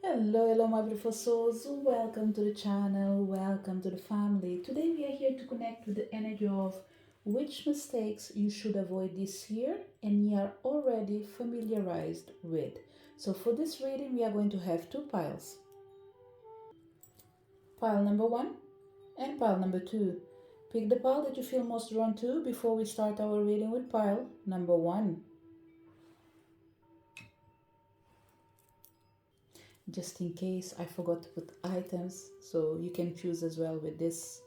Hello, my beautiful souls. Welcome to the channel. Welcome to the family. Today we are here to connect with the energy of which mistakes you should avoid this year and you are already familiarized with. So for this reading, we are going to have two piles. Pile number one and pile number two. Pick the pile that you feel most drawn to before we start our reading with pile number one. Just in case I forgot to put items, so you can choose as well with this.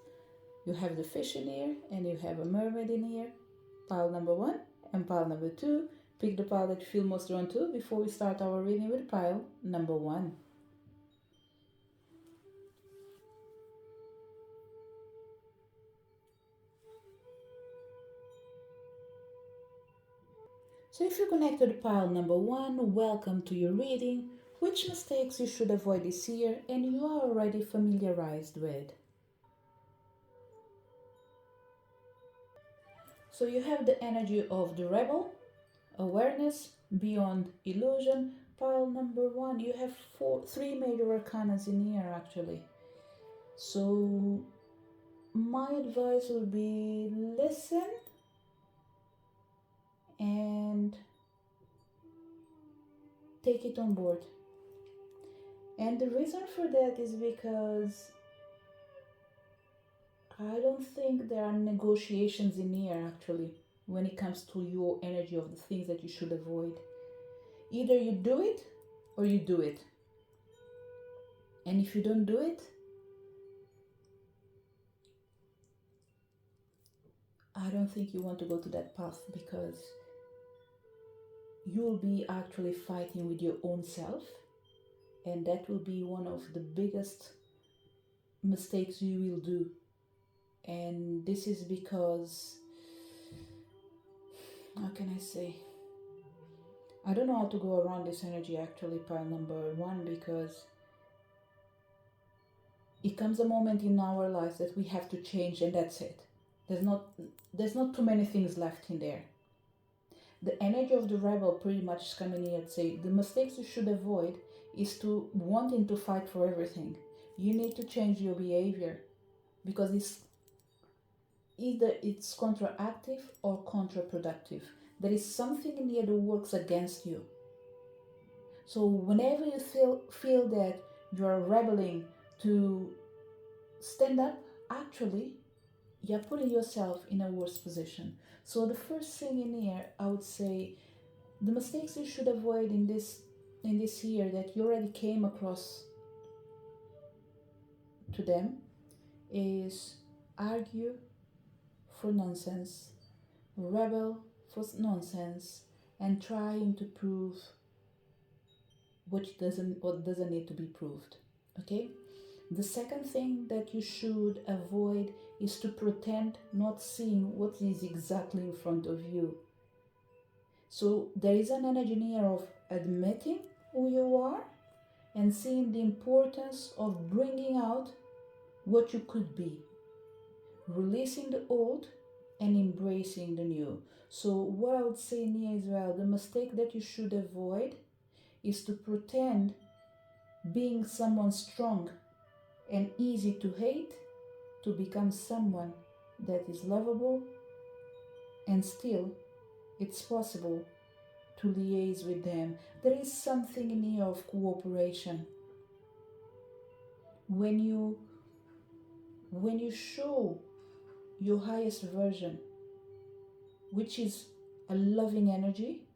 You have the fish in here and you have a mermaid in here. Pile number one and pile number two. Pick the pile that you feel most drawn to before we start our reading with pile number one. So if you connect to the pile number one, welcome to your reading. Which mistakes you should avoid this year and you are already familiarized with. So you have the energy of the rebel, awareness, beyond illusion. Pile number one, you have three major arcanas in here actually. So my advice would be listen and take it on board. And the reason for that is because I don't think there are negotiations in here actually when it comes to your energy of the things that you should avoid. Either you do it or you do it. And if you don't do it, I don't think you want to go to that path because you will be actually fighting with your own self, and that will be one of the biggest mistakes you will do. And this is because, how can I say, I don't know how to go around this energy actually, pile number one, because it comes a moment in our lives that we have to change, and that's it. There's not too many things left in there. The energy of the rebel pretty much is coming here to say the mistakes you should avoid is to wanting to fight for everything. You need to change your behavior because it's counteractive or counterproductive. There is something in here that works against you. So whenever you feel that you are rebelling to stand up, actually you're putting yourself in a worse position. So the first thing in here, I would say, the mistakes you should avoid in this year that you already came across to them is argue for nonsense, rebel for nonsense, and trying to prove what doesn't need to be proved. Okay? The second thing that you should avoid is to pretend not seeing what is exactly in front of you. So there is an energy here of admitting who you are and seeing the importance of bringing out what you could be, releasing the old and embracing the new. So what I would say in here as well, the mistake that you should avoid is to pretend being someone strong and easy to hate to become someone that is lovable, and still it's possible to liaise with them. There is something in here of cooperation. When you show your highest version, which is a loving energy,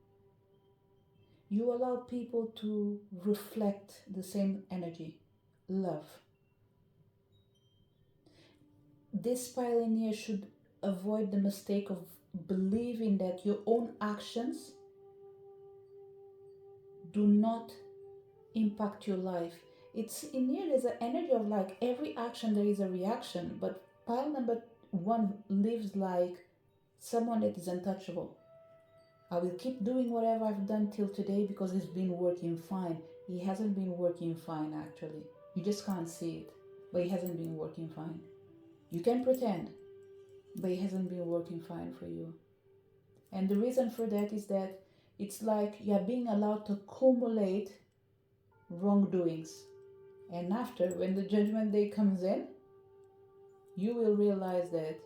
you allow people to reflect the same energy, love. This pioneer should avoid the mistake of believing that your own actions do not impact your life. It's in here, there's an energy of like every action there is a reaction, but pile number one lives like someone that is untouchable. I will keep doing whatever I've done till today because it's been working fine. It hasn't been working fine actually. You just can't see it, but it hasn't been working fine. You can pretend, but it hasn't been working fine for you. And the reason for that is that it's like you're being allowed to accumulate wrongdoings. And after, when the judgment day comes in, you will realize that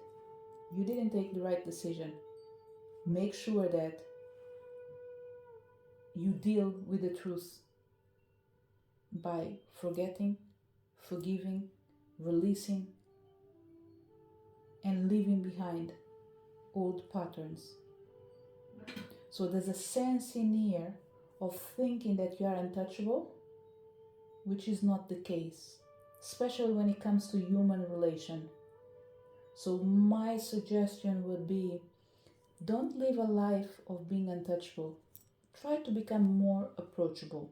you didn't take the right decision. Make sure that you deal with the truth by forgetting, forgiving, releasing, and leaving behind old patterns. So there's a sense in here of thinking that you are untouchable, which is not the case, especially when it comes to human relation. So my suggestion would be, don't live a life of being untouchable. Try to become more approachable.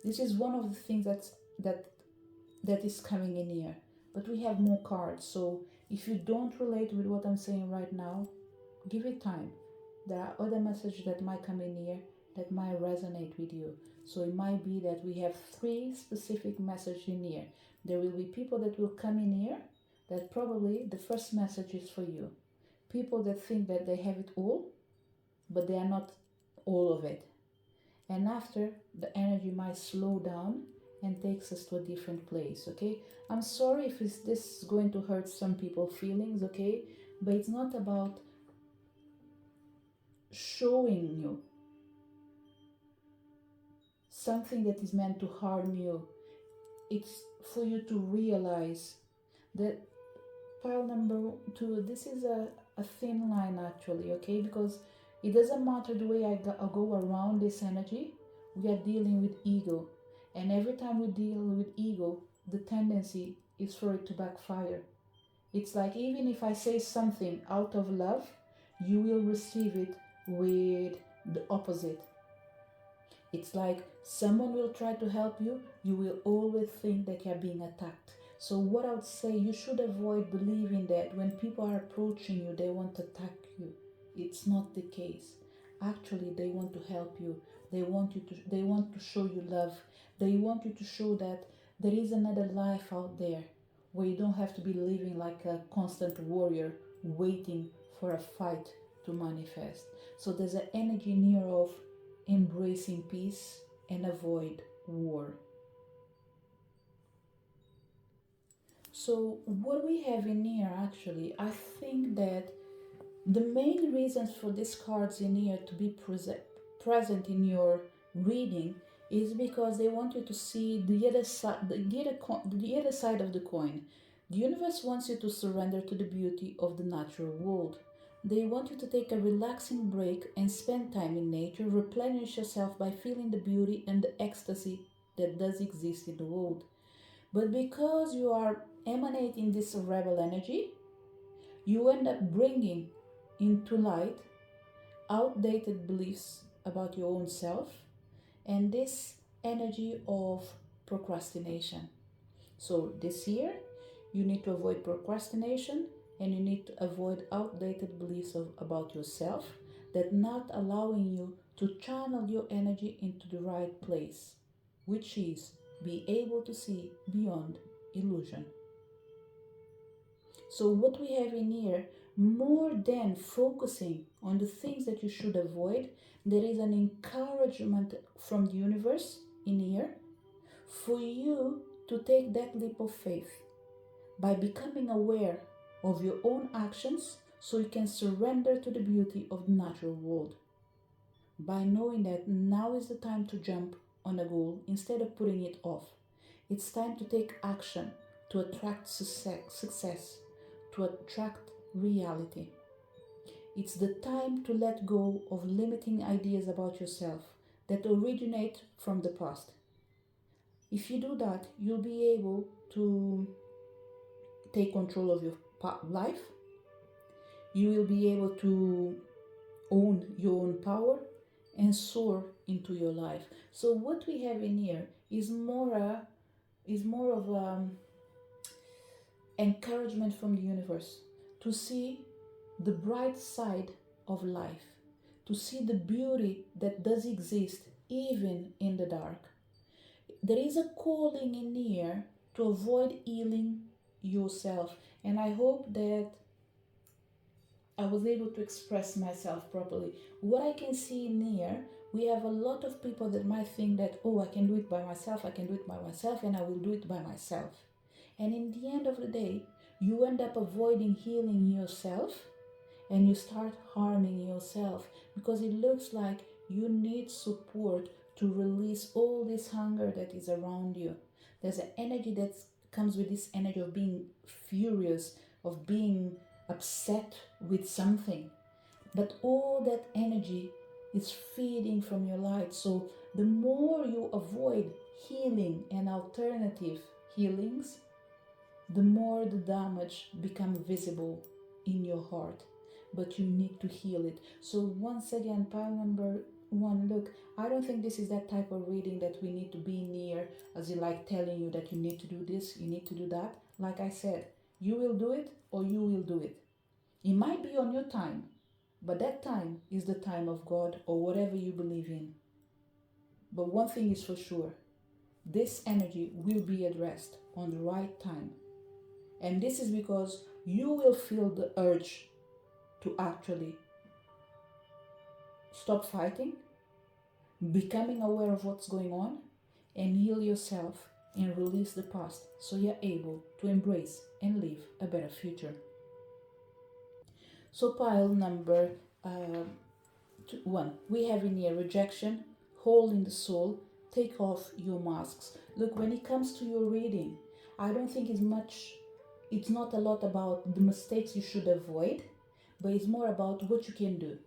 This is one of the things that is coming in here. But we have more cards, so if you don't relate with what I'm saying right now, give it time. There are other messages that might come in here that might resonate with you. So it might be that we have 3 specific messages in here. There will be people that will come in here that probably the first message is for you. People that think that they have it all, but they are not all of it. And after, the energy might slow down and takes us to a different place, okay? I'm sorry if this is going to hurt some people's feelings, okay? But it's not about showing you something that is meant to harm you. It's for you to realize that pile number 2, this is a thin line actually, okay? Because it doesn't matter the way I go around this energy, we are dealing with ego. And every time we deal with ego, the tendency is for it to backfire. It's like even if I say something out of love, you will receive it with the opposite. It's like someone will try to help you, you will always think that you're being attacked. So what I would say, you should avoid believing that when people are approaching you, they want to attack you. It's not the case. Actually, they want to help you. They want to show you love. They want you to show that there is another life out there where you don't have to be living like a constant warrior waiting for a fight to manifest. So there's an energy near of embracing peace and avoid war. So what we have in here actually, I think that the main reasons for these cards in here to be present in your reading is because they want you to see the other side, the other side of the coin. The universe wants you to surrender to the beauty of the natural world. They want you to take a relaxing break and spend time in nature, replenish yourself by feeling the beauty and the ecstasy that does exist in the world. But because you are emanating this rebel energy, you end up bringing into light outdated beliefs about your own self and this energy of procrastination. So this year, you need to avoid procrastination and you need to avoid outdated beliefs about yourself that not allowing you to channel your energy into the right place, which is be able to see beyond illusion. So what we have in here, more than focusing on the things that you should avoid, there is an encouragement from the universe in here for you to take that leap of faith by becoming aware of your own actions so you can surrender to the beauty of the natural world. By knowing that now is the time to jump on a goal instead of putting it off. It's time to take action to attract success, to attract reality. It's the time to let go of limiting ideas about yourself that originate from the past. If you do that, you'll be able to take control of your life. You will be able to own your own power and soar into your life. So what we have in here is more of encouragement from the universe to see the bright side of life, to see the beauty that does exist even in the dark. There is a calling in here to avoid healing yourself, and I hope that I was able to express myself properly. What I can see in here, We have a lot of people that might think that, oh, I can do it by myself, I can do it by myself, and I will do it by myself. And in the end of the day, you end up avoiding healing yourself and you start harming yourself because it looks like you need support to release all this hunger that is around you. There's an energy that comes with this energy of being furious, of being upset with something. But all that energy is feeding from your light. So the more you avoid healing and alternative healings, the more the damage becomes visible in your heart. But you need to heal it. So once again, pile number 1, look, I don't think this is that type of reading that we need to be near, as in like telling you that you need to do this, you need to do that. Like I said, you will do it or you will do it. It might be on your time, but that time is the time of God or whatever you believe in. But one thing is for sure, this energy will be addressed on the right time. And this is because you will feel the urge to actually stop fighting, becoming aware of what's going on, and heal yourself and release the past so you're able to embrace and live a better future. So pile number 1, we have in here rejection, hole in the soul, take off your masks. Look, when it comes to your reading, I don't think it's not a lot about the mistakes you should avoid, but it's more about what you can do.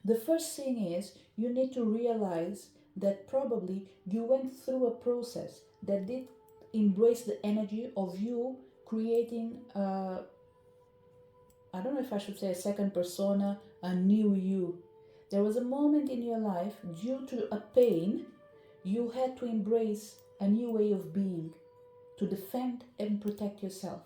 The first thing is you need to realize that probably you went through a process that did embrace the energy of you creating I don't know if I should say a second persona, a new you. There was a moment in your life, due to a pain, you had to embrace a new way of being, to defend and protect yourself.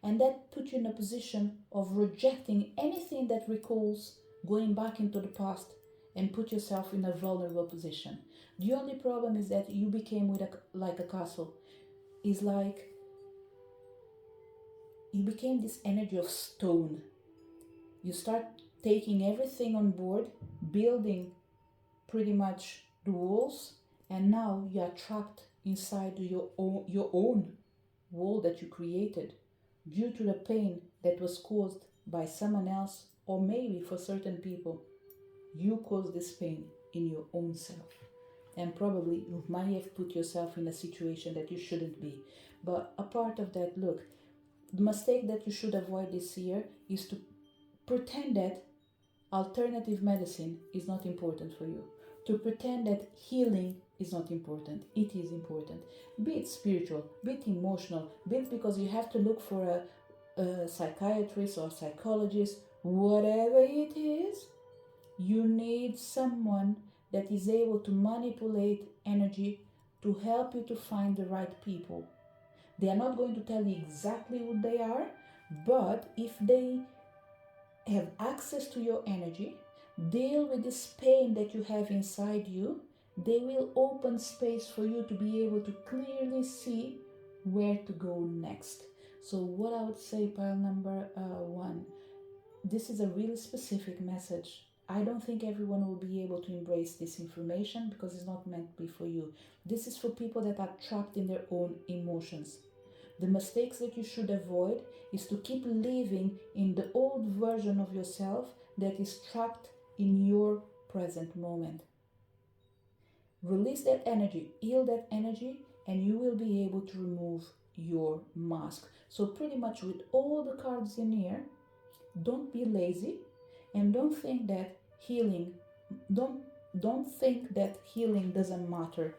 And that put you in a position of rejecting anything that recalls going back into the past and put yourself in a vulnerable position. The only problem is that you became like a castle. It's like you became this energy of stone. You start taking everything on board, building pretty much the walls, and now you are trapped inside your own wall that you created due to the pain that was caused by someone else, or maybe for certain people, you caused this pain in your own self. And probably you might have put yourself in a situation that you shouldn't be. But a part of that, look, the mistake that you should avoid this year is to pretend that alternative medicine is not important for you. To pretend that healing is not important. It is important. Be it spiritual, be it emotional, be it because you have to look for a psychiatrist or psychologist, whatever it is, you need someone that is able to manipulate energy to help you to find the right people. They are not going to tell you exactly what they are, but if they have access to your energy, deal with this pain that you have inside you, they will open space for you to be able to clearly see where to go next. So what I would say, pile number 1, this is a really specific message. I don't think everyone will be able to embrace this information because it's not meant to be for you. This is for people that are trapped in their own emotions. The mistakes that you should avoid is to keep living in the old version of yourself that is trapped in your present moment. Release that energy, heal that energy, and you will be able to remove your mask. So pretty much with all the cards in here, don't be lazy and don't think that healing doesn't matter.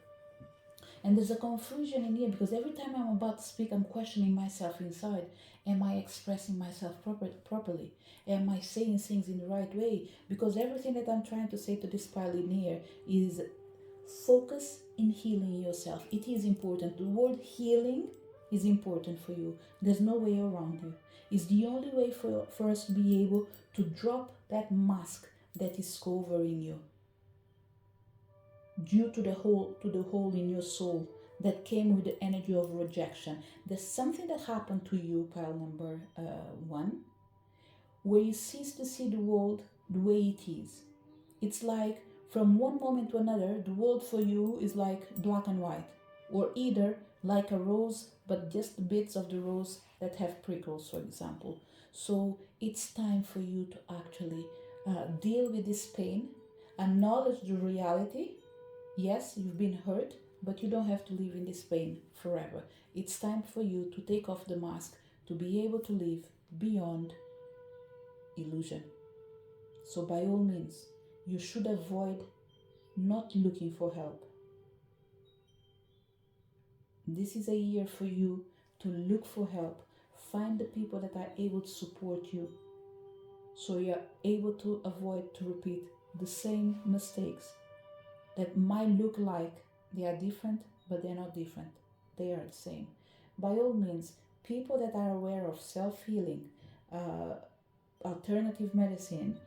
And there's a confusion in here because every time I'm about to speak, I'm questioning myself inside. Am I expressing myself properly? Am I saying things in the right way? Because everything that I'm trying to say to this pile in here is focus in healing yourself. It is important. The word healing is important for you. There's no way around you. It's the only way for us to be able to drop that mask that is covering you due to the hole in your soul that came with the energy of rejection. There's something that happened to you, pile number 1, where you cease to see the world the way it is. It's like From one moment to another, the world for you is like black and white, or either like a rose, but just bits of the rose that have prickles, for example. So it's time for you to actually deal with this pain, acknowledge the reality. Yes, you've been hurt, but you don't have to live in this pain forever. It's time for you to take off the mask to be able to live beyond illusion. So, by all means, you should avoid not looking for help. This is a year for you to look for help. Find the people that are able to support you so you're able to avoid to repeat the same mistakes that might look like they are different, but they're not different. They are the same. By all means, people that are aware of self-healing, alternative medicine,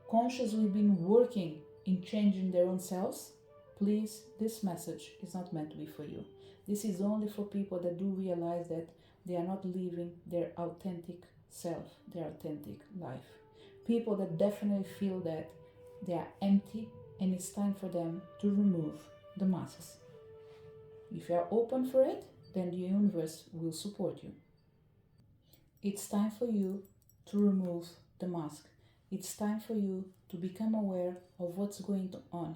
consciously been working in changing their own selves, please, this message is not meant to be for you. This is only for people that do realize that they are not living their authentic self, their authentic life. People that definitely feel that they are empty and it's time for them to remove the masks. If you are open for it, then the universe will support you. It's time for you to remove the mask. It's time for you to become aware of what's going on.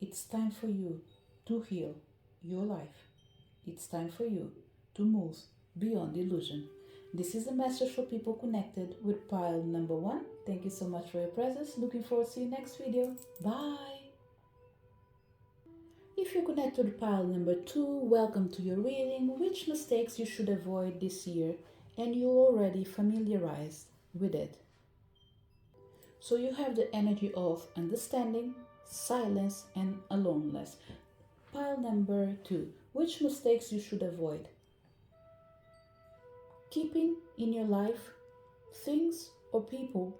It's time for you to heal your life. It's time for you to move beyond illusion. This is a message for people connected with pile number 1. Thank you so much for your presence. Looking forward to see you next video. Bye. If you connect to the pile number 2, welcome to your reading, which mistakes you should avoid this year, and you're already familiarized with it. So you have the energy of understanding, silence, and aloneness. Pile number 2, which mistakes you should avoid. Keeping in your life things or people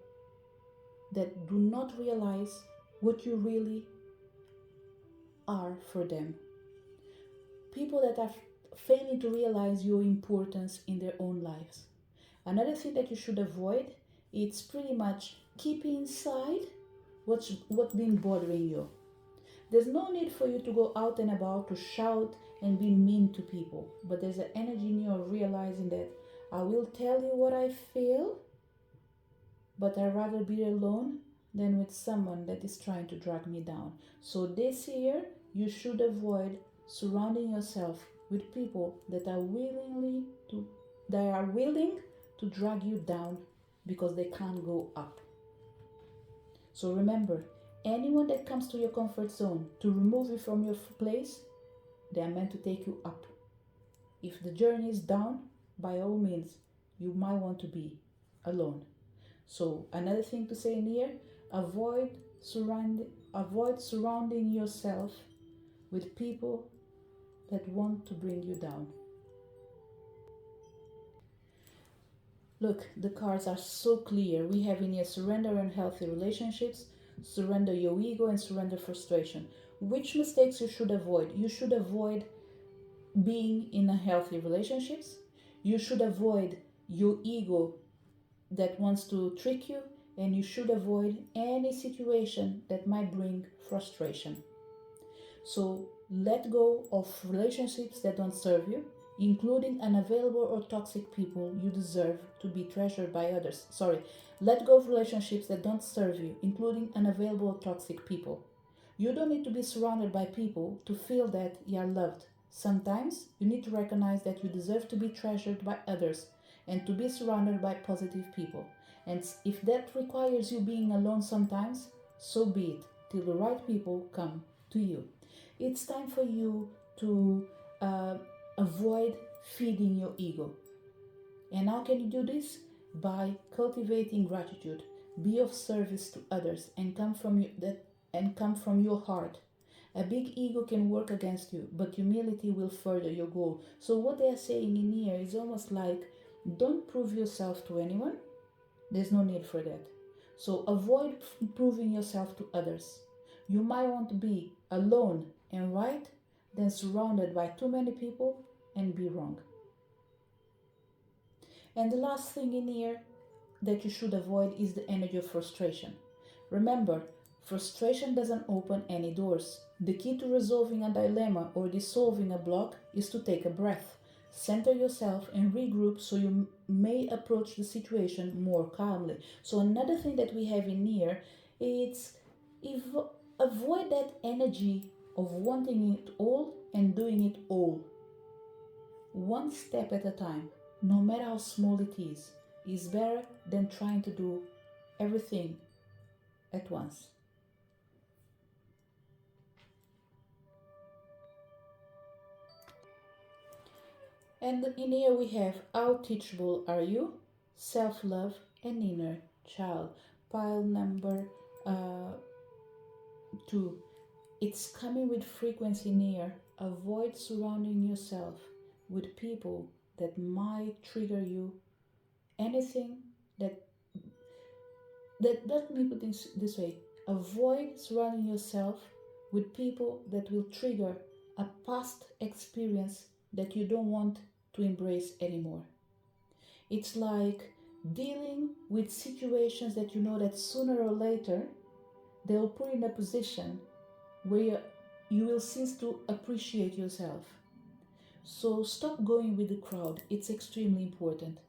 that do not realize what you really are for them. People that are failing to realize your importance in their own lives. Another thing that you should avoid, it's pretty much keeping inside what's been bothering you. There's no need for you to go out and about to shout and be mean to people, but there's an energy in you of realizing that I will tell you what I feel, but I'd rather be alone than with someone that is trying to drag me down. So this year, you should avoid surrounding yourself with people that are willing to drag you down because they can't go up. So remember, anyone that comes to your comfort zone to remove you from your place, they are meant to take you up. If the journey is down, by all means, you might want to be alone. So another thing to say in here, avoid surrounding yourself with people that want to bring you down. Look, the cards are so clear. We have in here surrender and healthy relationships, surrender your ego, and surrender frustration. Which mistakes you should avoid? You should avoid being in a healthy relationships. You should avoid your ego that wants to trick you, and you should avoid any situation that might bring frustration. So let go of relationships that don't serve you, including unavailable or toxic people. You deserve to be treasured by others. Let go of relationships that don't serve you, including unavailable or toxic people. You don't need to be surrounded by people to feel that you are loved. Sometimes you need to recognize that you deserve to be treasured by others and to be surrounded by positive people. And if that requires you being alone sometimes, so be it, till the right people come to you. It's time for you to avoid feeding your ego. And how can you do this? By cultivating gratitude. Be of service to others and come from your heart. A big ego can work against you, but humility will further your goal. So what they are saying in here is almost like, don't prove yourself to anyone. There's no need for that. So avoid proving yourself to others. You might want to be alone and right than surrounded by too many people and be wrong. And the last thing in here that you should avoid is the energy of frustration. Remember, Frustration doesn't open any doors. The key to resolving a dilemma or dissolving a block is to take a breath, center yourself, and regroup so you may approach the situation more calmly. So, another thing that we have in here is avoid that energy of wanting it all and doing it all. One step at a time, no matter how small it is better than trying to do everything at once. And in here we have how teachable are you, self love, and inner child. Pile number 2. It's coming with frequency in here. Avoid surrounding yourself with people that might trigger you. Anything that let me put this way. Avoid surrounding yourself with people that will trigger a past experience that you don't want to embrace anymore. It's like dealing with situations that you know that sooner or later they'll put you in a position where you will cease to appreciate yourself. So stop going with the crowd. It's extremely important.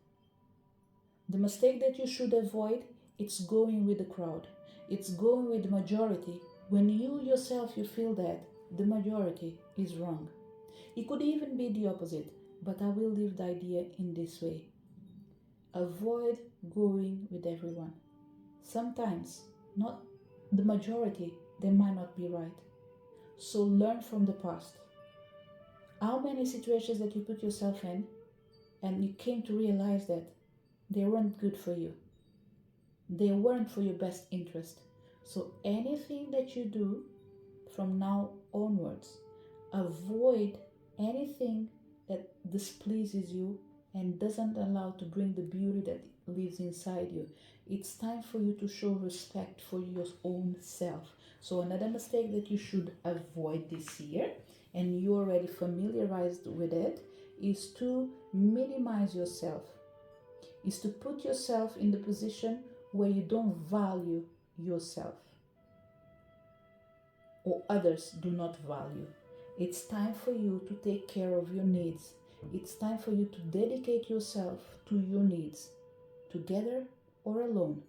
The mistake that you should avoid, it's going with the crowd. It's going with the majority when you yourself you feel that the majority is wrong. It could even be the opposite, but I will leave the idea in this way. Avoid going with everyone. Sometimes, not the majority, they might not be right. So learn from the past. How many situations that you put yourself in and you came to realize that they weren't good for you. They weren't for your best interest. So anything that you do from now onwards, avoid anything that displeases you and doesn't allow to bring the beauty that lives inside you. It's time for you to show respect for your own self. So another mistake that you should avoid this year, and you're already familiarized with it, is to minimize yourself, is to put yourself in the position where you don't value yourself or others do not value. It's time for you to take care of your needs. It's time for you to dedicate yourself to your needs, together or alone.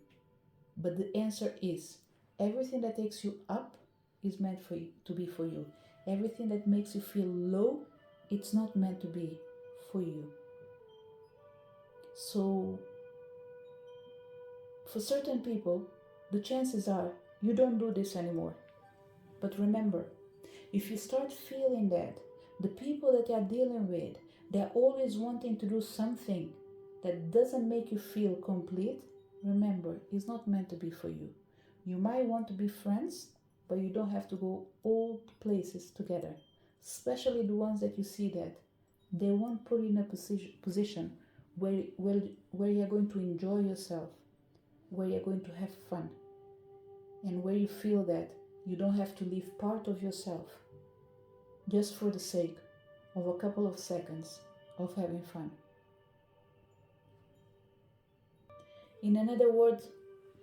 But the answer is everything that takes you up is meant for you to be for you. Everything that makes you feel low, it's not meant to be for you. So for certain people, the chances are you don't do this anymore. But remember, if you start feeling that the people that you are dealing with, they're always wanting to do something that doesn't make you feel complete, remember, it's not meant to be for you. You might want to be friends, but you don't have to go all places together. Especially the ones that you see that they won't put you in a position where you're going to enjoy yourself, where you're going to have fun, and where you feel that you don't have to leave part of yourself just for the sake of a couple of seconds of having fun. In another word,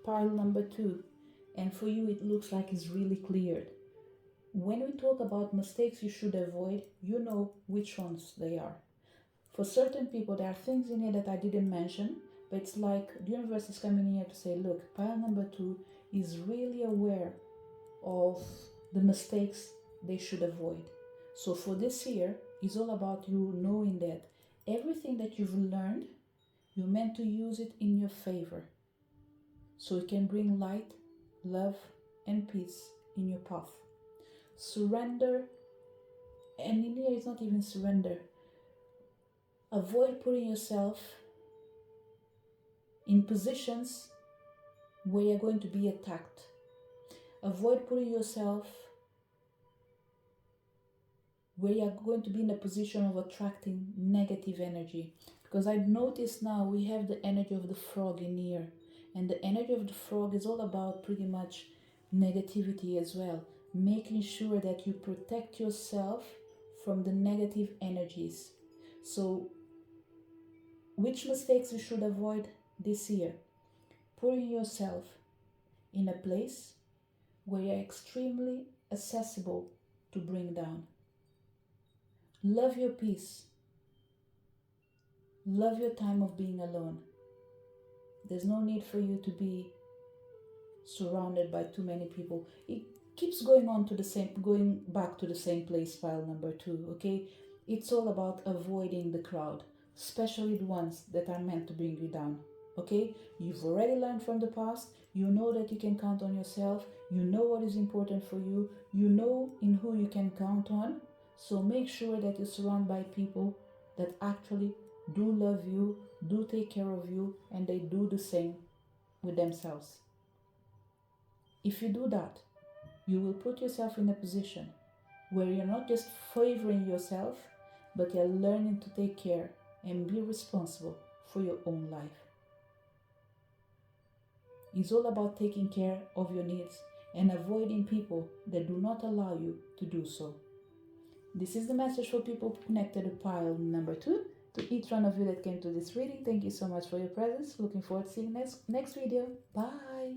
pile number 2, and for you it looks like it's really cleared. When we talk about mistakes you should avoid, you know which ones they are. For certain people, there are things in here that I didn't mention, but it's like the universe is coming in here to say, look, pile number 2 is really aware of the mistakes they should avoid. So for this year, it's all about you knowing that everything that you've learned, you're meant to use it in your favor. So it can bring light, love, and peace in your path. Surrender, and in here it's not even surrender. Avoid putting yourself in positions where you're going to be attacked. Avoid putting yourself where you're going to be in a position of attracting negative energy. Because I've noticed now we have the energy of the frog in here. And the energy of the frog is all about pretty much negativity as well. Making sure that you protect yourself from the negative energies. So, which mistakes you should avoid this year? Putting yourself in a place where you're extremely accessible to bring down. Love your peace. Love your time of being alone. There's no need for you to be surrounded by too many people. It keeps going back to the same place, file number 2, okay? It's all about avoiding the crowd, especially the ones that are meant to bring you down, okay? You've already learned from the past. You know that you can count on yourself. You know what is important for you. You know in who you can count on. So make sure that you surround by people that actually do love you, do take care of you, and they do the same with themselves. If you do that, you will put yourself in a position where you're not just favoring yourself, but you're learning to take care and be responsible for your own life. It's all about taking care of your needs and avoiding people that do not allow you to do so. This is the message for people connected to pile number 2. To each one of you that came to this reading, thank you so much for your presence. Looking forward to seeing you next video. Bye.